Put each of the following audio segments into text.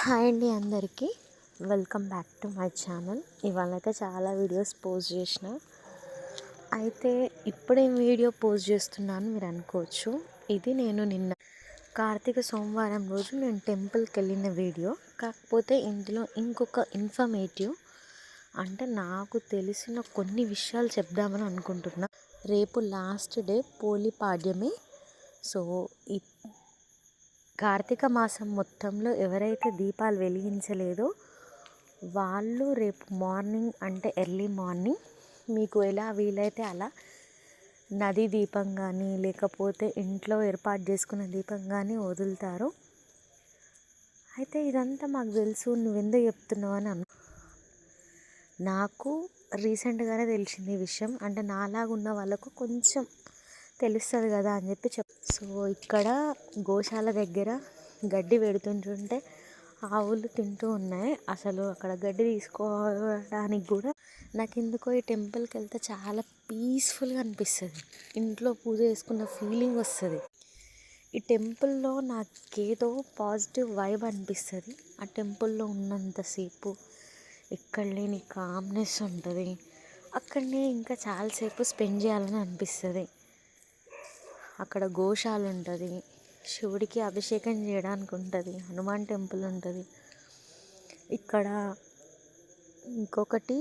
Hi అండి అందరికీ welcome back to my channel. ఇవాళైతే చాలా వీడియోస్ పోస్ట్ చేసిన, అయితే ఇప్పుడేం వీడియో పోస్ట్ చేస్తున్నాను మీరు అనుకోవచ్చు. ఇది నేను నిన్న కార్తీక సోమవారం రోజు నేను టెంపుల్కి వెళ్ళిన వీడియో. కాకపోతే ఇందులో ఇంకొక ఇన్ఫర్మేటివ్ అంటే నాకు తెలిసిన కొన్ని విషయాలు చెప్దామని అనుకుంటున్నా. రేపు లాస్ట్ డే పోలిపాడ్యమి. సో ఈ కార్తీక మాసం మొత్తంలో ఎవరైతే దీపాలు వెలిగించలేదో వాళ్ళు రేపు మార్నింగ్ అంటే ఎర్లీ మార్నింగ్ మీకు ఎలా వీలైతే అలా నది దీపం కానీ లేకపోతే ఇంట్లో ఏర్పాటు చేసుకున్న దీపం కానీ వదులుతారు. అయితే ఇదంతా మాకు తెలుసు, నువ్వెందుకు చెప్తున్నావు అని నాకు రీసెంట్గానే తెలిసింది ఈ విషయం. అంటే నాలాగా ఉన్న వాళ్ళకు కొంచెం తెలుస్తుంది కదా అని చెప్పి సో ఇక్కడ గోశాల దగ్గర గడ్డి పెడుతుంటుంటే ఆవులు తింటూ ఉన్నాయి. అసలు అక్కడ గడ్డి తీసుకోవడానికి కూడా నాకు ఎందుకో ఈ టెంపుల్కి వెళ్తే చాలా పీస్ఫుల్గా అనిపిస్తుంది. ఇంట్లో పూజ చేసుకున్న ఫీలింగ్ వస్తుంది. ఈ టెంపుల్లో నాకేదో పాజిటివ్ వైబ్ అనిపిస్తుంది. ఆ టెంపుల్లో ఉన్నంతసేపు ఎక్కడ లేని కామ్నెస్ ఉంటుంది. అక్కడనే ఇంకా చాలాసేపు స్పెండ్ చేయాలని అనిపిస్తుంది. అక్కడ గోశాల ఉంటుంది, శివుడికి అభిషేకం చేయడానికి ఉంటుంది, హనుమాన్ టెంపుల్ ఉంటుంది. ఇక్కడ ఇంకొకటి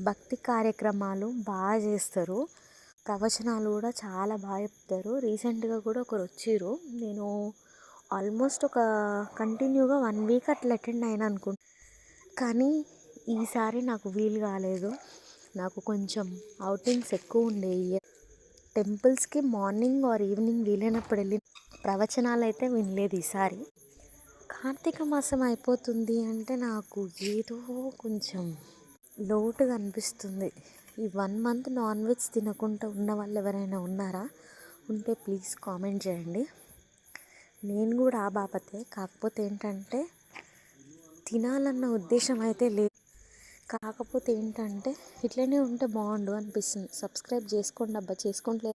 భక్తి కార్యక్రమాలు బాగా చేస్తారు. ప్రవచనాలు కూడా చాలా బాగా చెప్తారు. రీసెంట్గా కూడా ఒకరు వచ్చిర్రు. నేను ఆల్మోస్ట్ ఒక కంటిన్యూగా 1 వీక్ అట్లా అటెండ్ అయినా అనుకుంటా. కానీ ఈసారి నాకు వీలు కాలేదు. నాకు కొంచెం అవుటింగ్స్ ఎక్కువ ఉండేవి. టెంపుల్స్కి మార్నింగ్ ఆర్ ఈవినింగ్ వీలైనప్పుడు వెళ్ళి ప్రవచనాలు అయితే వినలేదు. ఈసారి కార్తీక మాసం అయిపోతుంది అంటే నాకు ఏదో కొంచెం లోటుగా అనిపిస్తుంది. ఈ 1 మంత్ నాన్ వెజ్ తినకుండా ఉన్న వాళ్ళు ఎవరైనా ఉన్నారా? ఉంటే ప్లీజ్ కామెంట్ చేయండి. నేను కూడా ఆ బాపతే. కాకపోతే ఏంటంటే తినాలన్న ఉద్దేశం అయితే లేదు. కాకపోతే ఏంటంటే ఇట్లనే ఉంటే బాగుండు అనిపిస్తుంది. సబ్స్క్రైబ్ చేసుకోండి అబ్బా, చేసుకోవట్లేదు.